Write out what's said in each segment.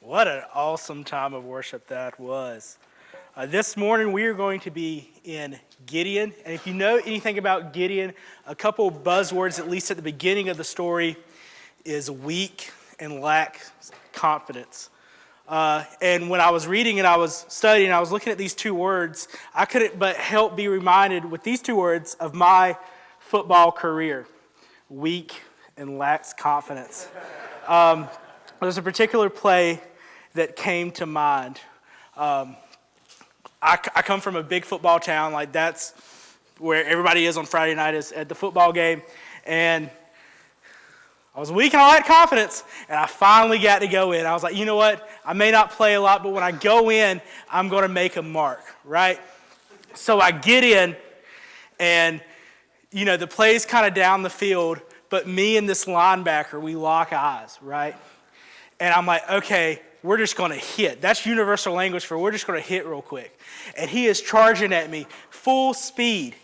What an awesome time of worship that was. This morning we are going to be in Gideon. And if you know anything about Gideon, a couple buzzwords, at least at the beginning of the story, is weak and lack confidence. And when I was reading and I was studying, I was looking at these two words, I couldn't but help be reminded with these two words of my football career, weak and lacks confidence. There's a particular play that came to mind. I come from a big football town, like that's where everybody is on Friday night is at the football game, and I was weak and I lacked confidence, and I finally got to go in. I was like, you know what, I may not play a lot, but when I go in, I'm going to make a mark, right? So I get in, and the play's kind of down the field, but me and this linebacker, we lock eyes, right? And I'm like, okay, we're just going to hit. That's universal language for we're just going to hit real quick. And he is charging at me full speed.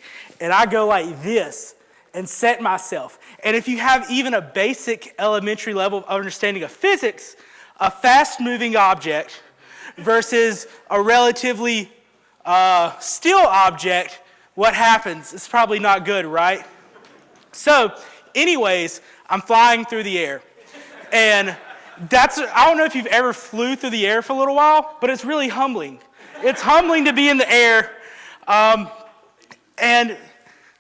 And I go like this and set myself. And if you have even a basic elementary level of understanding of physics, a fast-moving object versus a relatively still object, what happens? It's probably not good, right? So, anyways, I'm flying through the air. And I don't know if you've ever flew through the air for a little while, but it's really humbling. It's humbling to be in the air. And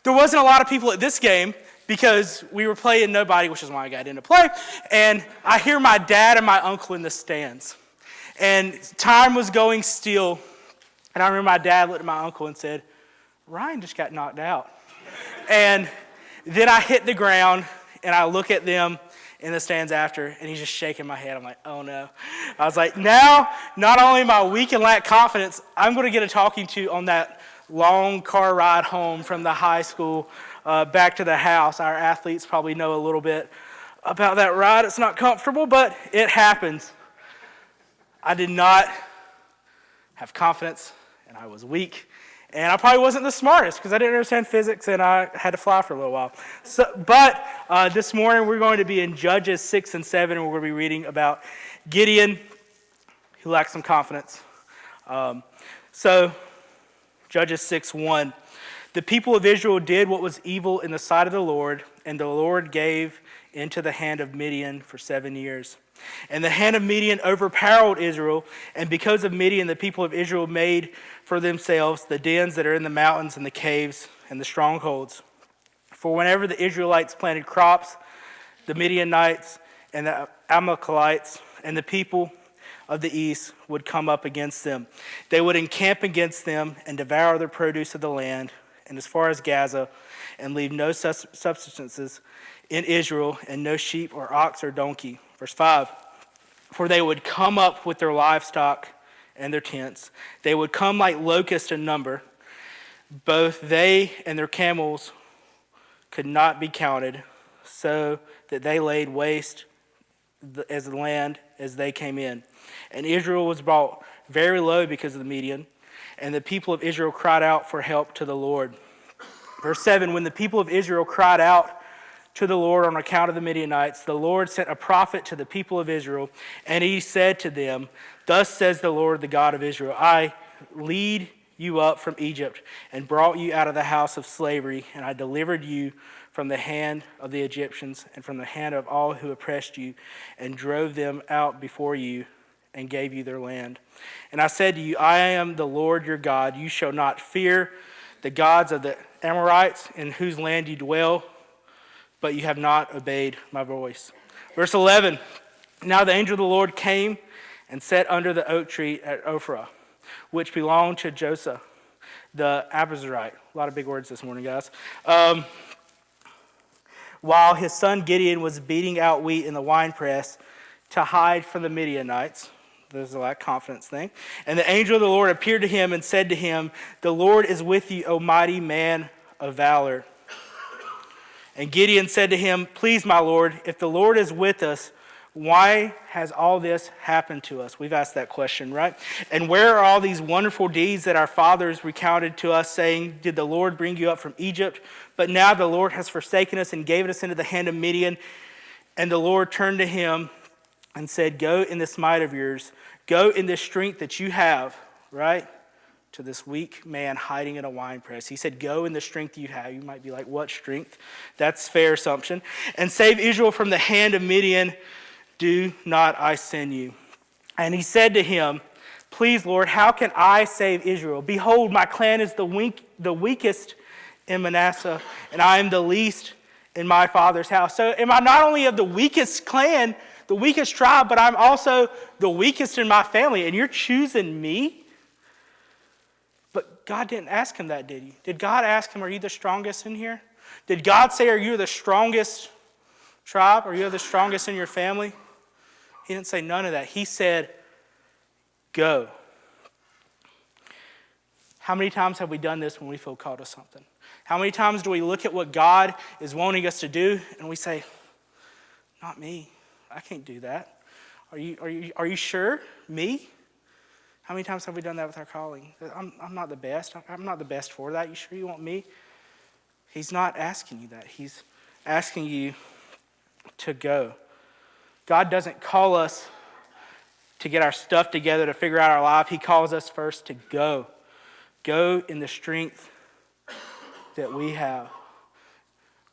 there wasn't a lot of people at this game because we were playing nobody, which is why I got into play. And I hear my dad and my uncle in the stands. And time was going still. And I remember my dad looked at my uncle and said, "Ryan just got knocked out." And then I hit the ground and I look at them in the stands after, and he's just shaking my head. I'm like, oh no. I was like, now, not only am I weak and lack confidence, I'm going to get a talking to on that long car ride home from the high school back to the house. Our athletes probably know a little bit about that ride. It's not comfortable, but it happens. I did not have confidence, and I was weak. And I probably wasn't the smartest because I didn't understand physics and I had to fly for a little while. But this morning we're going to be in Judges 6 and 7, and we're going to be reading about Gideon, who lacked some confidence. So Judges 6:1. The people of Israel did what was evil in the sight of the Lord, and the Lord gave into the hand of Midian for 7 years. And the hand of Midian overpowered Israel, and because of Midian, the people of Israel made for themselves the dens that are in the mountains and the caves and the strongholds. For whenever the Israelites planted crops, the Midianites and the Amalekites and the people of the east would come up against them. They would encamp against them and devour the produce of the land, and as far as Gaza, and leave no substances in Israel, and no sheep or ox or donkey. Verse 5, for they would come up with their livestock and their tents. They would come like locusts in number. Both they and their camels could not be counted, so that they laid waste as the land as they came in. And Israel was brought very low because of the Midian, and the people of Israel cried out for help to the Lord. Verse 7, when the people of Israel cried out to the Lord on account of the Midianites, the Lord sent a prophet to the people of Israel, and he said to them, thus says the Lord, the God of Israel, I lead you up from Egypt and brought you out of the house of slavery, and I delivered you from the hand of the Egyptians and from the hand of all who oppressed you, and drove them out before you and gave you their land. And I said to you, I am the Lord your God. You shall not fear the gods of the Amorites in whose land you dwell, but you have not obeyed my voice. Verse 11, now the angel of the Lord came and sat under the oak tree at Ophrah, which belonged to Joseph, the Abiezrite. A lot of big words this morning, guys. While his son Gideon was beating out wheat in the winepress to hide from the Midianites. There's a confidence thing. And the angel of the Lord appeared to him and said to him, the Lord is with you, O mighty man of valor. And Gideon said to him, please, my Lord, if the Lord is with us, why has all this happened to us? We've asked that question, right? And where are all these wonderful deeds that our fathers recounted to us, saying, did the Lord bring you up from Egypt? But now the Lord has forsaken us and gave us into the hand of Midian. And the Lord turned to him and said, go in this might of yours, go in this strength that you have, right? To this weak man hiding in a winepress. He said, go in the strength you have. You might be like, what strength? That's fair assumption. And save Israel from the hand of Midian. Do not I send you? And he said to him, please, Lord, how can I save Israel? Behold, my clan is the weakest in Manasseh, and I am the least in my father's house. So am I not only of the weakest clan, the weakest tribe, but I'm also the weakest in my family, and you're choosing me? But God didn't ask him that, did he? Did God ask him, are you the strongest in here? Did God say, are you the strongest tribe? Are you the strongest in your family? He didn't say none of that. He said, go. How many times have we done this when we feel called to something? How many times do we look at what God is wanting us to do and we say, not me. I can't do that. Are you sure? Me? How many times have we done that with our calling? I'm not the best. I'm not the best for that. You sure you want me? He's not asking you that. He's asking you to go. God doesn't call us to get our stuff together to figure out our life. He calls us first to go. Go in the strength that we have.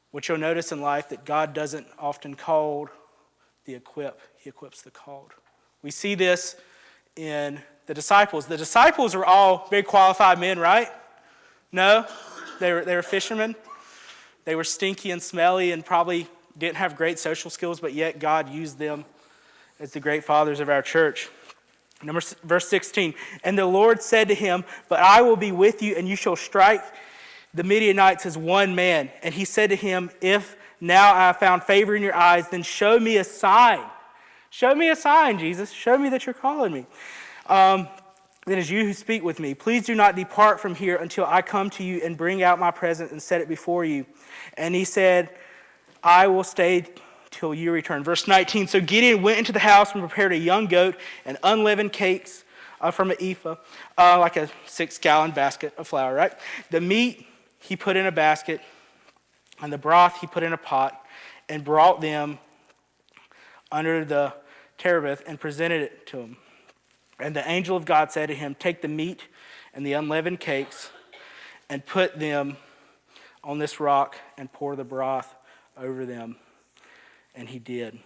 What you'll notice in life that God doesn't often call the equip. He equips the called. We see this in the disciples. The disciples were all very qualified men, right? No? They were fishermen. They were stinky and smelly and probably didn't have great social skills, but yet God used them as the great fathers of our church. Verse 16, and the Lord said to him, but I will be with you, and you shall strike the Midianites as one man. And he said to him, if now I have found favor in your eyes, then show me a sign. Show me a sign, Jesus. Show me that you're calling me. Then as you who speak with me, please do not depart from here until I come to you and bring out my present and set it before you. And he said, I will stay till you return. Verse 19, so Gideon went into the house and prepared a young goat and unleavened cakes from an ephah, like a 6-gallon basket of flour, right? The meat he put in a basket, and the broth he put in a pot, and brought them under the terebinth and presented it to him. And the angel of God said to him, take the meat and the unleavened cakes and put them on this rock and pour the broth over them. And he did.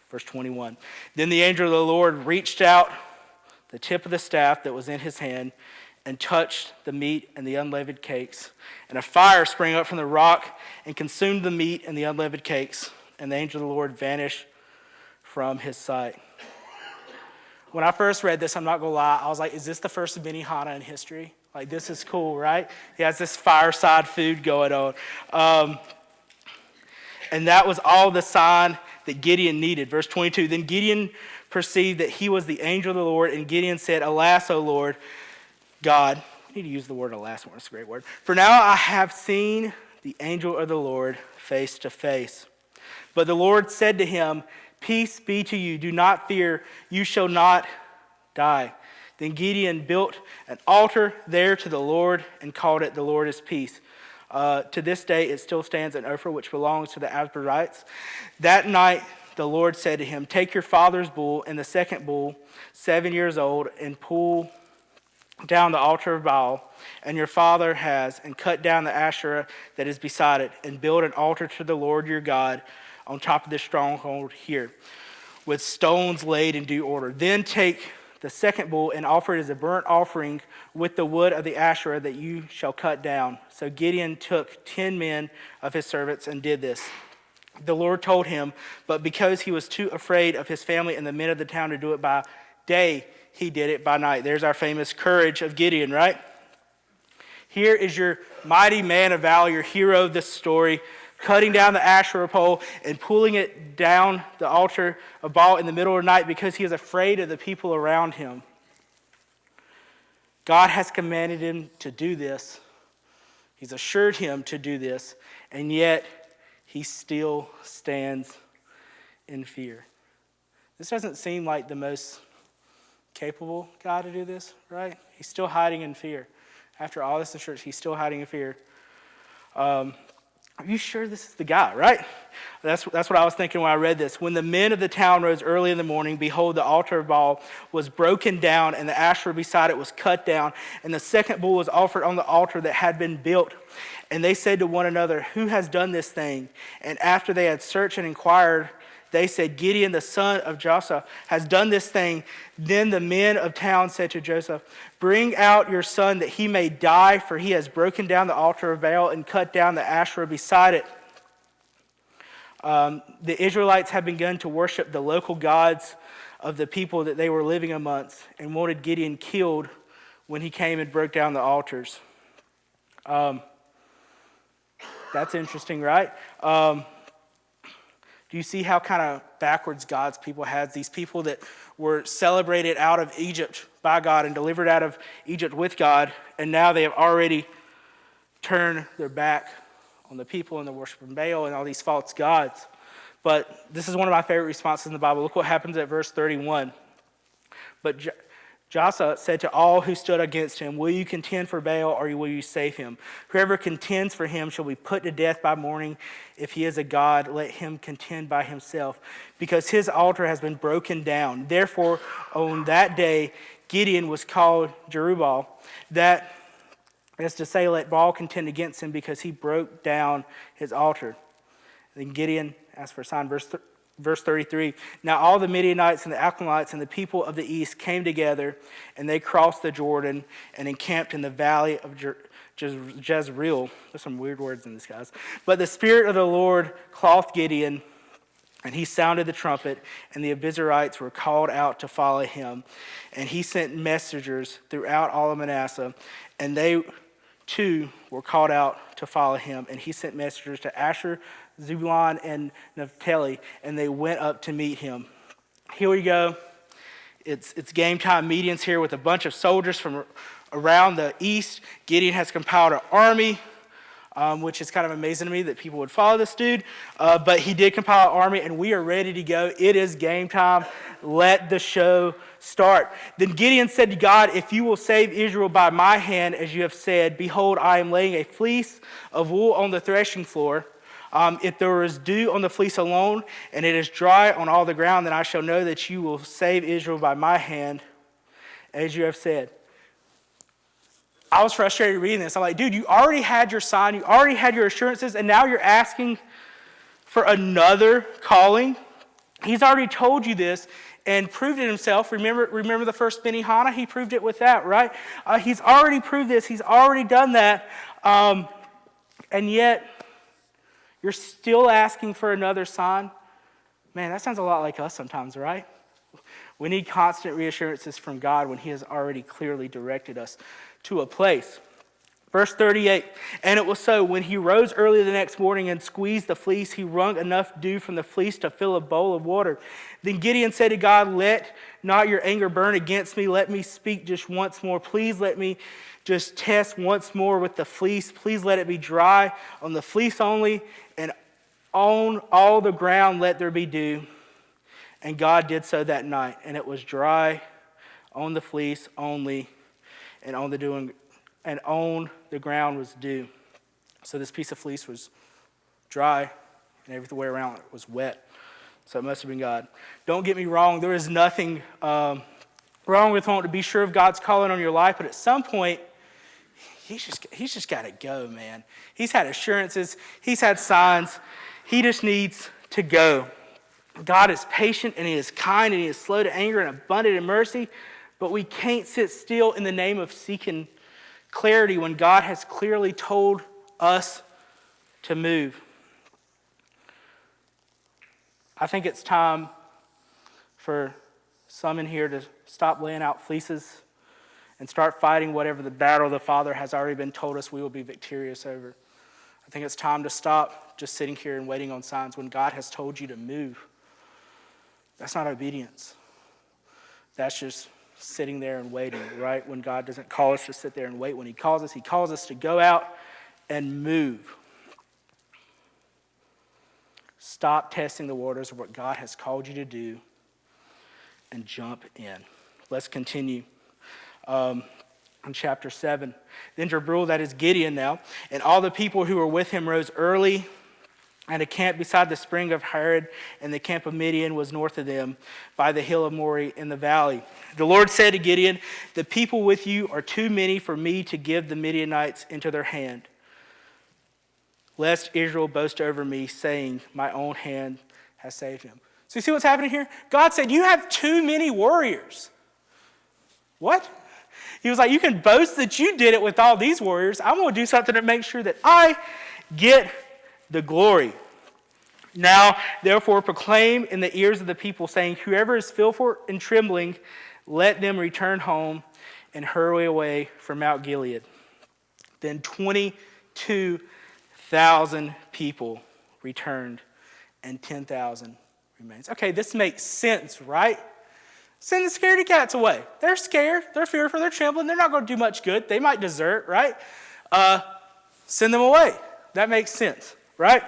Verse 21. Then the angel of the Lord reached out the tip of the staff that was in his hand and touched the meat and the unleavened cakes. And a fire sprang up from the rock and consumed the meat and the unleavened cakes. And the angel of the Lord vanished from his sight. When I first read this, I'm not going to lie, I was like, is this the first Benihana in history? Like, this is cool, right? He has this fireside food going on. And that was all the sign that Gideon needed. Verse 22, then Gideon perceived that he was the angel of the Lord, and Gideon said, alas, O Lord God. I need to use the word alas more, it's a great word. For now I have seen the angel of the Lord face to face. But the Lord said to him, peace be to you, do not fear, you shall not die. Then Gideon built an altar there to the Lord and called it the Lord is peace. To this day it still stands in Ophrah, which belongs to the Asbarites. That night the Lord said to him, take your father's bull and the second bull, 7 years old, and pull down the altar of Baal, and your father has, and cut down the Asherah that is beside it, and build an altar to the Lord your God on top of this stronghold here, with stones laid in due order. Then take the second bull and offer it as a burnt offering with the wood of the Asherah that you shall cut down. So Gideon took 10 men of his servants and did this. The Lord told him, but because he was too afraid of his family and the men of the town to do it by day, he did it by night. There's our famous courage of Gideon, right? Here is your mighty man of valor, your hero of this story, cutting down the Asherah pole and pulling it down the altar of Baal in the middle of the night because he is afraid of the people around him. God has commanded him to do this. He's assured him to do this, and yet he still stands in fear. This doesn't seem like the most capable God to do this, right? He's still hiding in fear. After all this assurance, he's still hiding in fear. are you sure this is the guy, right? That's what I was thinking when I read this. When the men of the town rose early in the morning, behold, the altar of Baal was broken down, and the Asherah beside it was cut down, and the second bull was offered on the altar that had been built. And they said to one another, who has done this thing? And after they had searched and inquired, they said, Gideon, the son of Josiah, has done this thing. Then the men of town said to Joseph, bring out your son that he may die, for he has broken down the altar of Baal and cut down the Asherah beside it. The Israelites had begun to worship the local gods of the people that they were living amongst and wanted Gideon killed when he came and broke down the altars. That's interesting, right? Do you see how kind of backwards God's people had? These people that were celebrated out of Egypt by God and delivered out of Egypt with God, and now they have already turned their back on the people and the worship of Baal and all these false gods. But this is one of my favorite responses in the Bible. Look what happens at verse 31. But Josiah said to all who stood against him, will you contend for Baal, or will you save him? Whoever contends for him shall be put to death by morning. If he is a god, let him contend by himself, because his altar has been broken down. Therefore, on that day, Gideon was called Jerubbaal. That is to say, let Baal contend against him, because he broke down his altar. Then Gideon asked for a sign. Verse 33, now all the Midianites and the Amalekites and the people of the east came together, and they crossed the Jordan and encamped in the valley of Jezreel. There's some weird words in this, guys. But the Spirit of the Lord clothed Gideon, and he sounded the trumpet, and the Abiezrites were called out to follow him. And he sent messengers throughout all of Manasseh, and they too were called out to follow him. And he sent messengers to Asher, Zebulun, and Naphtali, and they went up to meet him. Here we go. It's game time meetings here with a bunch of soldiers from around the east. Gideon has compiled an army, which is kind of amazing to me that people would follow this dude. But he did compile an army, and we are ready to go. It is game time. Let the show start. Then Gideon said to God, if you will save Israel by my hand, as you have said, behold, I am laying a fleece of wool on the threshing floor. If there is dew on the fleece alone, and it is dry on all the ground, then I shall know that you will save Israel by my hand, as you have said. I was frustrated reading this. I'm like, dude, you already had your sign, you already had your assurances, and now you're asking for another calling? He's already told you this and proved it himself. Remember the first Benihana? He proved it with that, right? He's already proved this. He's already done that. And yet, you're still asking for another sign? Man, that sounds a lot like us sometimes, right? We need constant reassurances from God when he has already clearly directed us to a place. Verse 38, and it was so, when he rose early the next morning and squeezed the fleece, he wrung enough dew from the fleece to fill a bowl of water. Then Gideon said to God, let not your anger burn against me. Let me speak just once more. Please let me just test once more with the fleece. Please let it be dry on the fleece only, and on all the ground let there be dew. And God did so that night, and it was dry on the fleece only, and on the dew, and on the ground was dew. So this piece of fleece was dry, and everywhere around it was wet. So it must have been God. Don't get me wrong, there is nothing wrong with wanting to be sure of God's calling on your life, but at some point, he's just got to go, man. He's had assurances, he's had signs, he just needs to go. God is patient, and he is kind, and he is slow to anger and abundant in mercy, but we can't sit still in the name of seeking clarity when God has clearly told us to move. I think it's time for some in here to stop laying out fleeces and start fighting whatever the battle the Father has already been told us we will be victorious over. I think it's time to stop just sitting here and waiting on signs when God has told you to move. That's not obedience. That's just sitting there and waiting, right? When God doesn't call us to sit there and wait. When he calls us to go out and move. Stop testing the waters of what God has called you to do and jump in. Let's continue. in chapter 7. Then Jerubbaal, that is Gideon now, and all the people who were with him rose early and encamped beside the spring of Harod, and the camp of Midian was north of them by the hill of Moreh in the valley. The Lord said to Gideon, the people with you are too many for me to give the Midianites into their hand, lest Israel boast over me, saying, my own hand has saved him. So you see what's happening here? God said, you have too many warriors. What? He was like, you can boast that you did it with all these warriors. I'm going to do something to make sure that I get the glory. Now, therefore, proclaim in the ears of the people, saying, whoever is fearful and trembling, let them return home and hurry away from Mount Gilead. Then 22,000 people returned, and 10,000 remains. Okay, this makes sense, right? Send the scaredy cats away. They're scared, they're fearful, they're trembling, they're not going to do much good. They might desert, right? Send them away. That makes sense, right?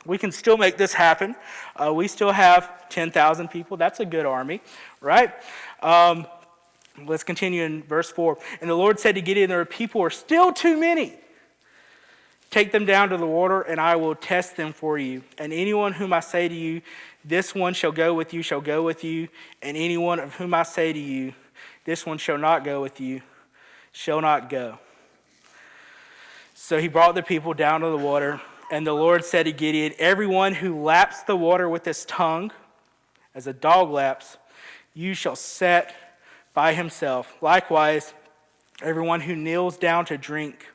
We can still make this happen. We still have 10,000 people. That's a good army, right? Let's continue in verse 4. And the Lord said to Gideon, there are people who are still too many. Take them down to the water, and I will test them for you. And anyone whom I say to you, this one shall go with you, shall go with you. And anyone of whom I say to you, this one shall not go with you, shall not go. So he brought the people down to the water, and the Lord said to Gideon, everyone who laps the water with his tongue, as a dog laps, you shall set by himself. Likewise, everyone who kneels down to drink.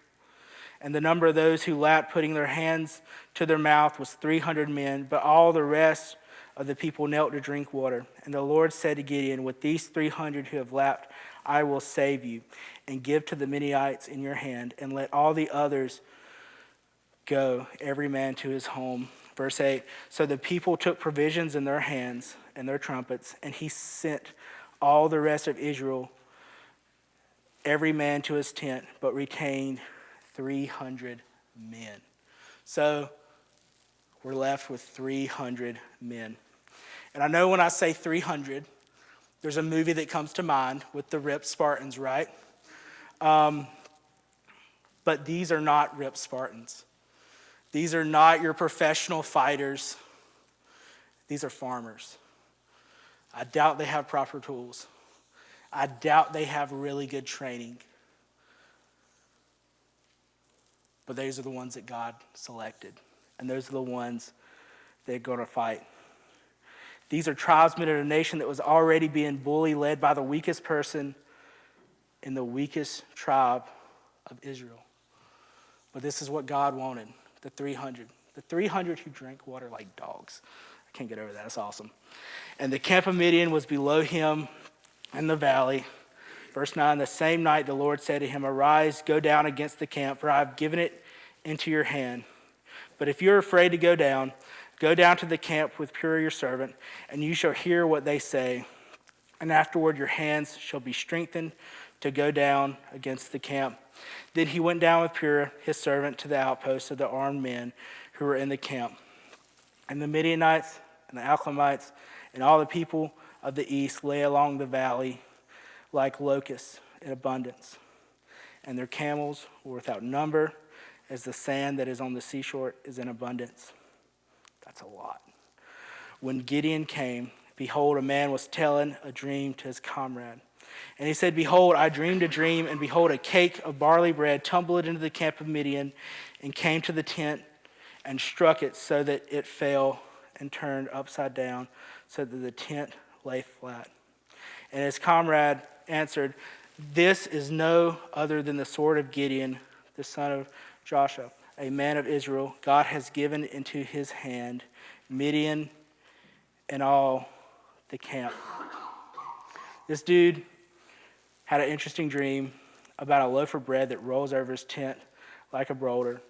And the number of those who lapped, putting their hands to their mouth, was 300 men, but all the rest of the people knelt to drink water. And the Lord said to Gideon, with these 300 who have lapped, I will save you, and give to the Midianites in your hand, and let all the others go, every man to his home. Verse 8, so the people took provisions in their hands and their trumpets, and he sent all the rest of Israel, every man to his tent, but retained 300 men. So we're left with 300 men. And I know when I say 300, there's a movie that comes to mind with the ripped Spartans, right? But these are not ripped Spartans. These are not your professional fighters. These are farmers. I doubt they have proper tools. I doubt they have really good training. But those are the ones that God selected. And those are the ones that are going to fight. These are tribesmen of a nation that was already being bullied, led by the weakest person in the weakest tribe of Israel. But this is what God wanted, the 300. The 300 who drank water like dogs. I can't get over that. That's awesome. And the camp of Midian was below him in the valley. Verse 9, the same night the Lord said to him, arise, go down against the camp, for I have given it into your hand. But if you're afraid to go down to the camp with Purah your servant, and you shall hear what they say. And afterward your hands shall be strengthened to go down against the camp. Then he went down with Purah his servant to the outposts of the armed men who were in the camp. And the Midianites and the Alchemites and all the people of the east lay along the valley like locusts in abundance. And their camels were without number, as the sand that is on the seashore is in abundance. That's a lot. When Gideon came, behold, a man was telling a dream to his comrade. And he said, behold, I dreamed a dream, and behold, a cake of barley bread tumbled into the camp of Midian, and came to the tent, and struck it so that it fell and turned upside down, so that the tent lay flat. And his comrade answered, this is no other than the sword of Gideon, the son of Joshua, a man of Israel. God has given into his hand Midian and all the camp. This dude had an interesting dream about a loaf of bread that rolls over his tent like a boulder.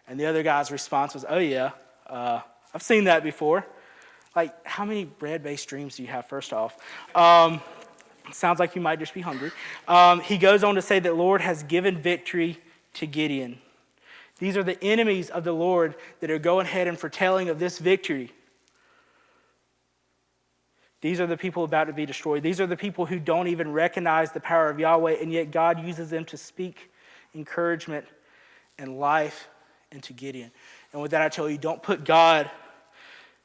And the other guy's response was, oh yeah, I've seen that before. Like, how many bread-based dreams do you have, first off? Sounds like you might just be hungry. He goes on to say that Lord has given victory to Gideon. These are the enemies of the Lord that are going ahead and foretelling of this victory. These are the people about to be destroyed. These are the people who don't even recognize the power of Yahweh, and yet God uses them to speak encouragement and life into Gideon. And with that, I tell you, don't put God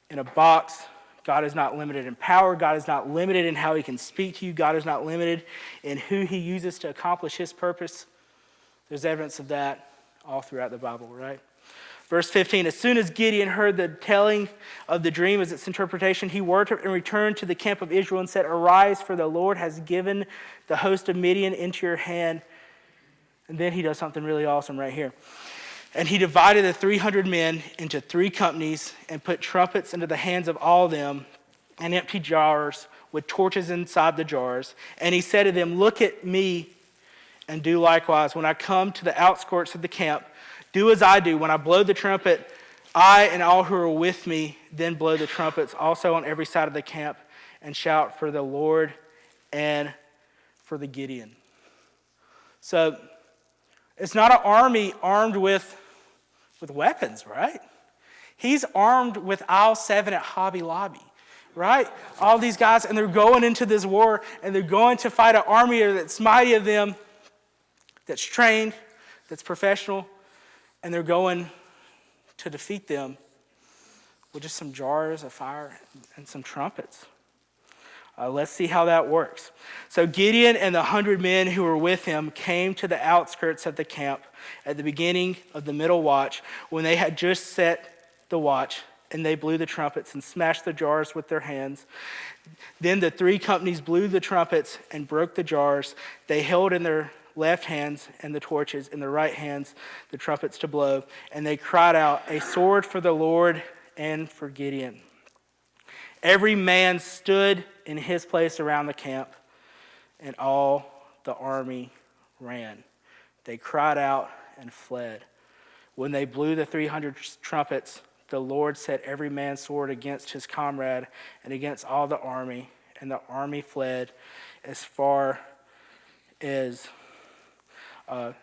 in a box. God is not limited in power. God is not limited in how he can speak to you. God is not limited in who he uses to accomplish his purpose. There's evidence of that all throughout the Bible, right? Verse 15, as soon as Gideon heard the telling of the dream as its interpretation, he worshiped and returned to the camp of Israel and said, arise, for the Lord has given the host of Midian into your hand. And then he does something really awesome right here. And he divided the 300 men into 3 companies and put trumpets into the hands of all of them and empty jars with torches inside the jars. And he said to them, look at me and do likewise. When I come to the outskirts of the camp, do as I do. When I blow the trumpet, I and all who are with me then blow the trumpets also on every side of the camp and shout for the Lord and for the Gideon. So it's not an army armed with weapons, right? He's armed with aisle 7 at Hobby Lobby, right? All these guys, and they're going into this war, and they're going to fight an army that's mighty of them, that's trained, that's professional, and they're going to defeat them with just some jars of fire and some trumpets. Let's see how that works. So Gideon and the 100 men who were with him came to the outskirts of the camp at the beginning of the middle watch, when they had just set the watch, and they blew the trumpets and smashed the jars with their hands. Then the 3 companies blew the trumpets and broke the jars. They held in their left hands and the torches, in their right hands the trumpets to blow. And they cried out, a sword for the Lord and for Gideon. Every man stood in his place around the camp, and all the army ran. They cried out and fled. When they blew the 300 trumpets, the Lord set every man's sword against his comrade and against all the army, and the army fled as far as the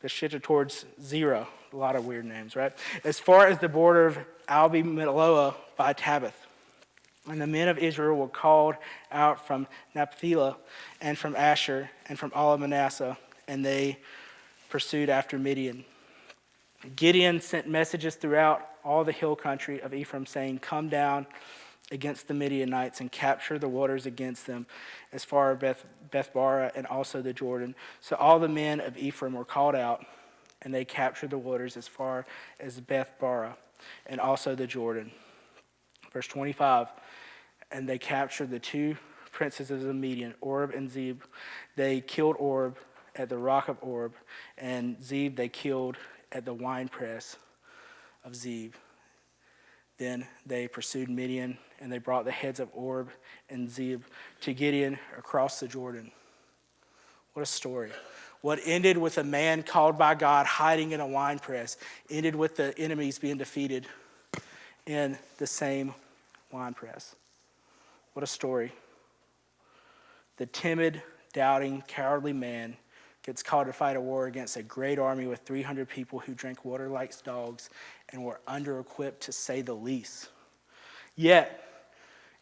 Shitta towards Zerah. A lot of weird names, right? As far as the border of Albi-Meloah by Tabbath. And the men of Israel were called out from Naphtali and from Asher and from all of Manasseh, and they pursued after Midian. Gideon sent messages throughout all the hill country of Ephraim, saying, come down against the Midianites and capture the waters against them as far as Bethbara and also the Jordan. So all the men of Ephraim were called out, and they captured the waters as far as Bethbara and also the Jordan. Verse 25, and they captured the 2 princes of the Midian, Oreb and Zeb. They killed Oreb at the rock of Oreb, and Zeb they killed at the winepress of Zeb. Then they pursued Midian, and they brought the heads of Oreb and Zeb to Gideon across the Jordan. What a story. What ended with a man called by God hiding in a winepress ended with the enemies being defeated in the same winepress. What a story. The timid, doubting, cowardly man gets called to fight a war against a great army with 300 people who drank water like dogs and were under-equipped, to say the least. Yet,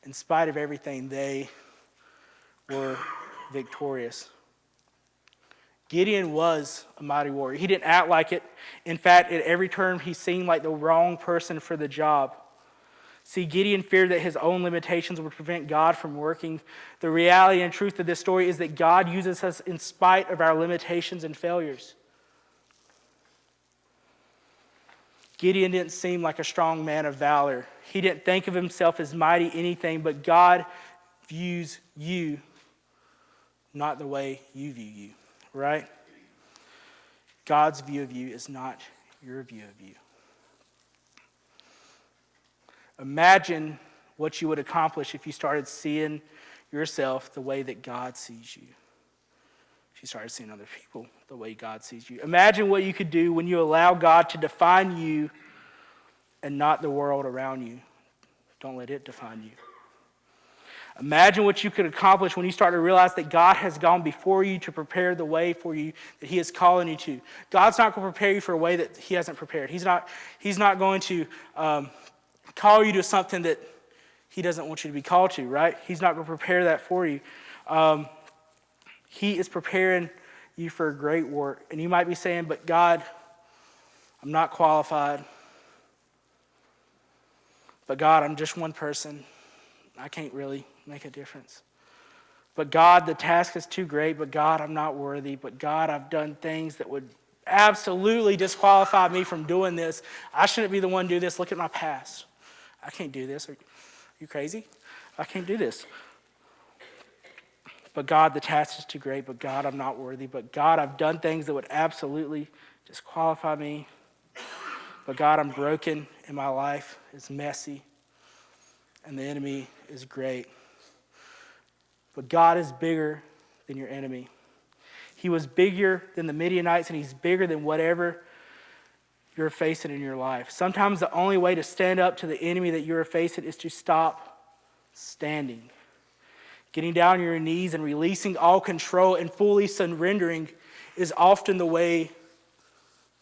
in spite of everything, they were victorious. Gideon was a mighty warrior. He didn't act like it. In fact, at every turn, he seemed like the wrong person for the job. See, Gideon feared that his own limitations would prevent God from working. The reality and truth of this story is that God uses us in spite of our limitations and failures. Gideon didn't seem like a strong man of valor. He didn't think of himself as mighty anything, but God views you not the way you view you, right? God's view of you is not your view of you. Imagine what you would accomplish if you started seeing yourself the way that God sees you. If you started seeing other people the way God sees you. Imagine what you could do when you allow God to define you and not the world around you. Don't let it define you. Imagine what you could accomplish when you start to realize that God has gone before you to prepare the way for you that he is calling you to. God's not going to prepare you for a way that he hasn't prepared. He's not going to call you to something that he doesn't want you to be called to, right? He's not going to prepare that for you. He is preparing you for a great work. And you might be saying, but God, I'm not qualified. But God, I'm just one person. I can't really make a difference. But God, the task is too great. But God, I'm not worthy. But God, I've done things that would absolutely disqualify me from doing this. I shouldn't be the one to do this. Look at my past. I can't do this. Are you crazy? I can't do this. But God, the task is too great. But God, I'm not worthy. But God, I've done things that would absolutely disqualify me. But God, I'm broken and my life is messy. And the enemy is great. But God is bigger than your enemy. He was bigger than the Midianites, and he's bigger than whatever you're facing in your life. Sometimes the only way to stand up to the enemy that you're facing is to stop standing. Getting down on your knees and releasing all control and fully surrendering is often the way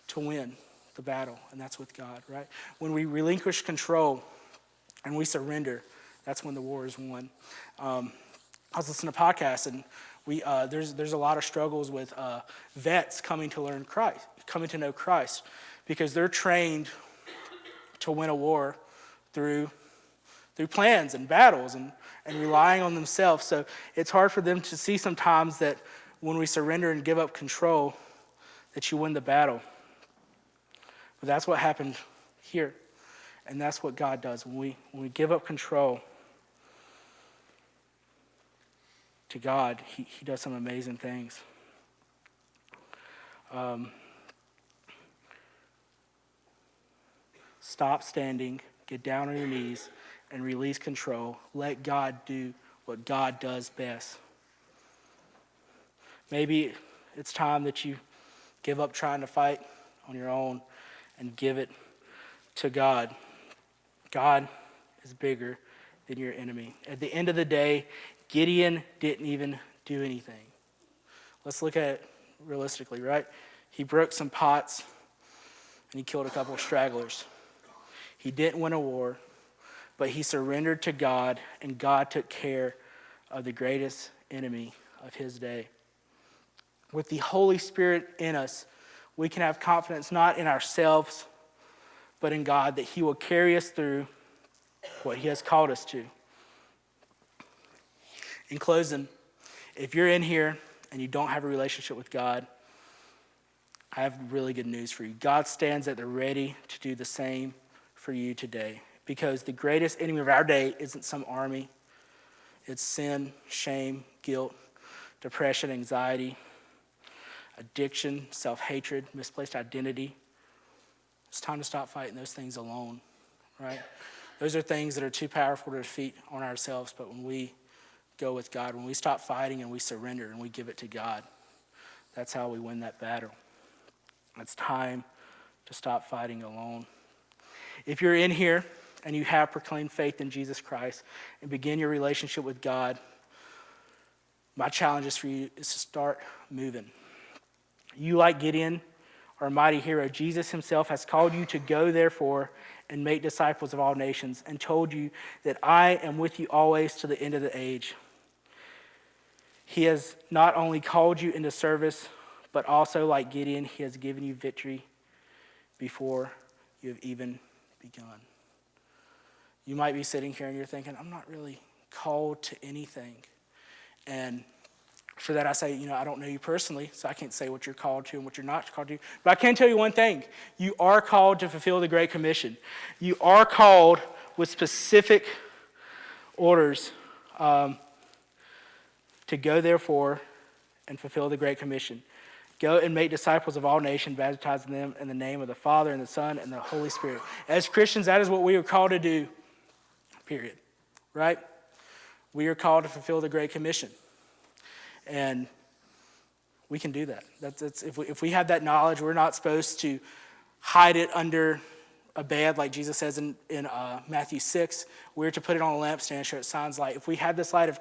to win the battle, and that's with God, right? When we relinquish control and we surrender, that's when the war is won. I was listening to podcasts, and there's a lot of struggles with vets coming to know Christ, because they're trained to win a war through plans and battles and relying on themselves. So it's hard for them to see sometimes that when we surrender and give up control, that you win the battle. But that's what happened here. And that's what God does. When we give up control to God, he does some amazing things. Stop standing, get down on your knees, and release control. Let God do what God does best. Maybe it's time that you give up trying to fight on your own and give it to God. God is bigger than your enemy. At the end of the day, Gideon didn't even do anything. Let's look at it realistically, right? He broke some pots and he killed a couple of stragglers. He didn't win a war, but he surrendered to God, and God took care of the greatest enemy of his day. With the Holy Spirit in us, we can have confidence not in ourselves, but in God, that he will carry us through what he has called us to. In closing, if you're in here and you don't have a relationship with God, I have really good news for you. God stands at the ready to do the same for you today, because the greatest enemy of our day isn't some army. It's sin, shame, guilt, depression, anxiety, addiction, self-hatred, misplaced identity. It's time to stop fighting those things alone, right? Those are things that are too powerful to defeat on ourselves, but when we go with God, when we stop fighting and we surrender and we give it to God, that's how we win that battle. It's time to stop fighting alone. If you're in here and you have proclaimed faith in Jesus Christ and begin your relationship with God, my challenge is for you is to start moving. You, like Gideon, are a mighty hero. Jesus himself has called you to go, therefore, and make disciples of all nations, and told you that I am with you always to the end of the age. He has not only called you into service, but also, like Gideon, he has given you victory before you have even begun. You might be sitting here and you're thinking, I'm not really called to anything. And for that I say, I don't know you personally, so I can't say what you're called to and what you're not called to. But I can tell you one thing. You are called to fulfill the Great Commission. You are called with specific orders to go, therefore, and fulfill the Great Commission. Go and make disciples of all nations, baptizing them in the name of the Father and the Son and the Holy Spirit. As Christians, that is what we are called to do, period. Right? We are called to fulfill the Great Commission. And we can do that. If we have that knowledge, we're not supposed to hide it under a bed like Jesus says in Matthew 6. We're to put it on a lampstand, show it shines light. If we have this light of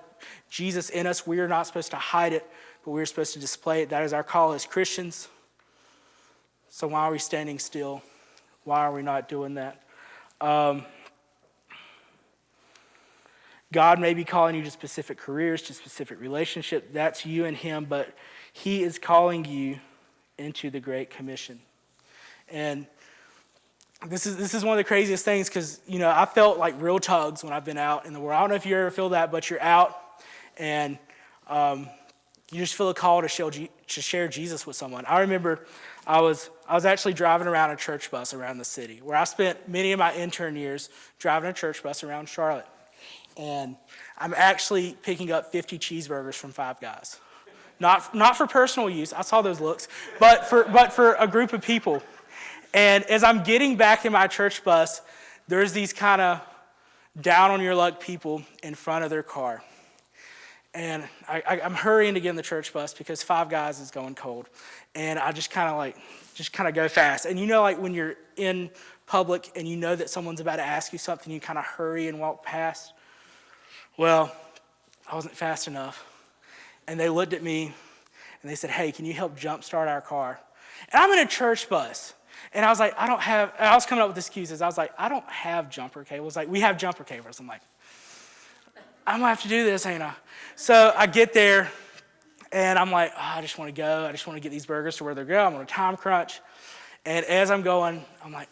Jesus in us, we are not supposed to hide it, but we're supposed to display it. That is our call as Christians. So why are we standing still? Why are we not doing that? God may be calling you to specific careers, to specific relationships. That's you and him, but he is calling you into the Great Commission. And this is one of the craziest things because, I felt like real tugs when I've been out in the world. I don't know if you ever feel that, but you're out and you just feel a call to share Jesus with someone. I remember I was actually driving around a church bus around the city where I spent many of my intern years driving a church bus around Charlotte. And I'm actually picking up 50 cheeseburgers from Five Guys. Not for personal use, I saw those looks, but for a group of people. And as I'm getting back in my church bus, there's these kind of down on your luck people in front of their car. And I'm hurrying to get in the church bus because Five Guys is going cold. And I just kind of go fast. And when you're in public and you know that someone's about to ask you something, you kind of hurry and walk past. Well, I wasn't fast enough. And they looked at me and they said, "Hey, can you help jumpstart our car?" And I'm in a church bus. And I was like, I was coming up with excuses. I was like, I don't have jumper cables. Like, we have jumper cables. I'm like, I'm going to have to do this, ain't I? So I get there, and I'm like, I just want to go. I just want to get these burgers to where they're going. I'm on a time crunch. And as I'm going, I'm like,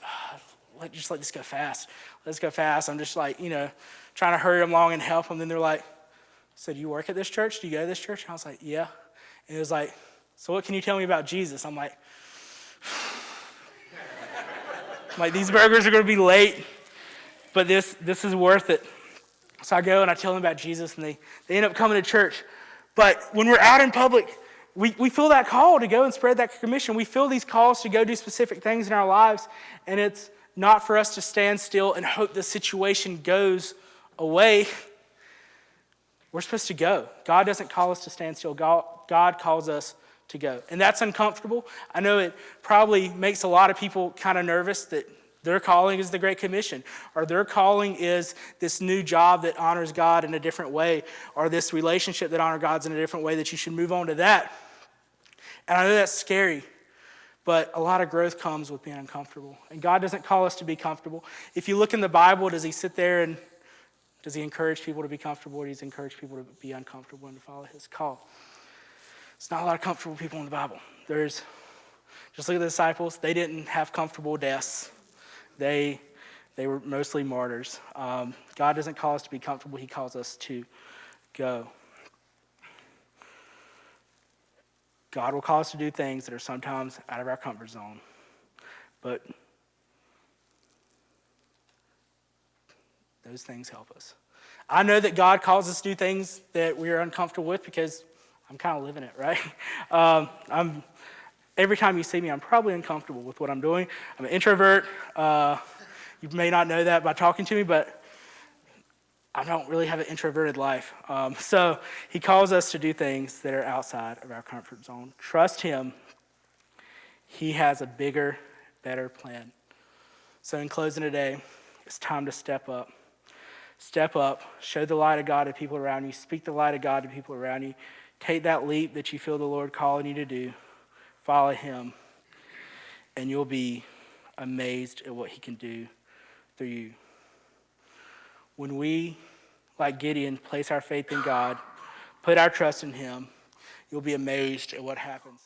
let this go fast. Let's go fast. I'm just like, trying to hurry them along and help them. Then they're like, "So do you work at this church? Do you go to this church?" And I was like, "Yeah." And it was like, "So what can you tell me about Jesus?" I'm like, these burgers are going to be late, but this is worth it. So I go and I tell them about Jesus, and they end up coming to church. But when we're out in public, we feel that call to go and spread that commission. We feel these calls to go do specific things in our lives, and it's not for us to stand still and hope the situation goes away. We're supposed to go. God doesn't call us to stand still. God calls us to go. And that's uncomfortable. I know it probably makes a lot of people kind of nervous that their calling is the Great Commission, or their calling is this new job that honors God in a different way, or this relationship that honors God in a different way, that you should move on to that. And I know that's scary, but a lot of growth comes with being uncomfortable. And God doesn't call us to be comfortable. If you look in the Bible, does he sit there and does he encourage people to be comfortable, or does he encourage people to be uncomfortable and to follow his call? It's not a lot of comfortable people in the Bible. Just look at the disciples. They didn't have comfortable deaths. They were mostly martyrs. God doesn't call us to be comfortable. He calls us to go. God will call us to do things that are sometimes out of our comfort zone. But those things help us. I know that God calls us to do things that we are uncomfortable with because I'm kind of living it, right? Every time you see me, I'm probably uncomfortable with what I'm doing. I'm an introvert. You may not know that by talking to me, but I don't really have an introverted life. So he calls us to do things that are outside of our comfort zone. Trust him. He has a bigger, better plan. So in closing today, it's time to step up. Step up. Show the light of God to people around you. Speak the light of God to people around you. Take that leap that you feel the Lord calling you to do. Follow him, and you'll be amazed at what he can do through you. When we, like Gideon, place our faith in God, put our trust in him, you'll be amazed at what happens.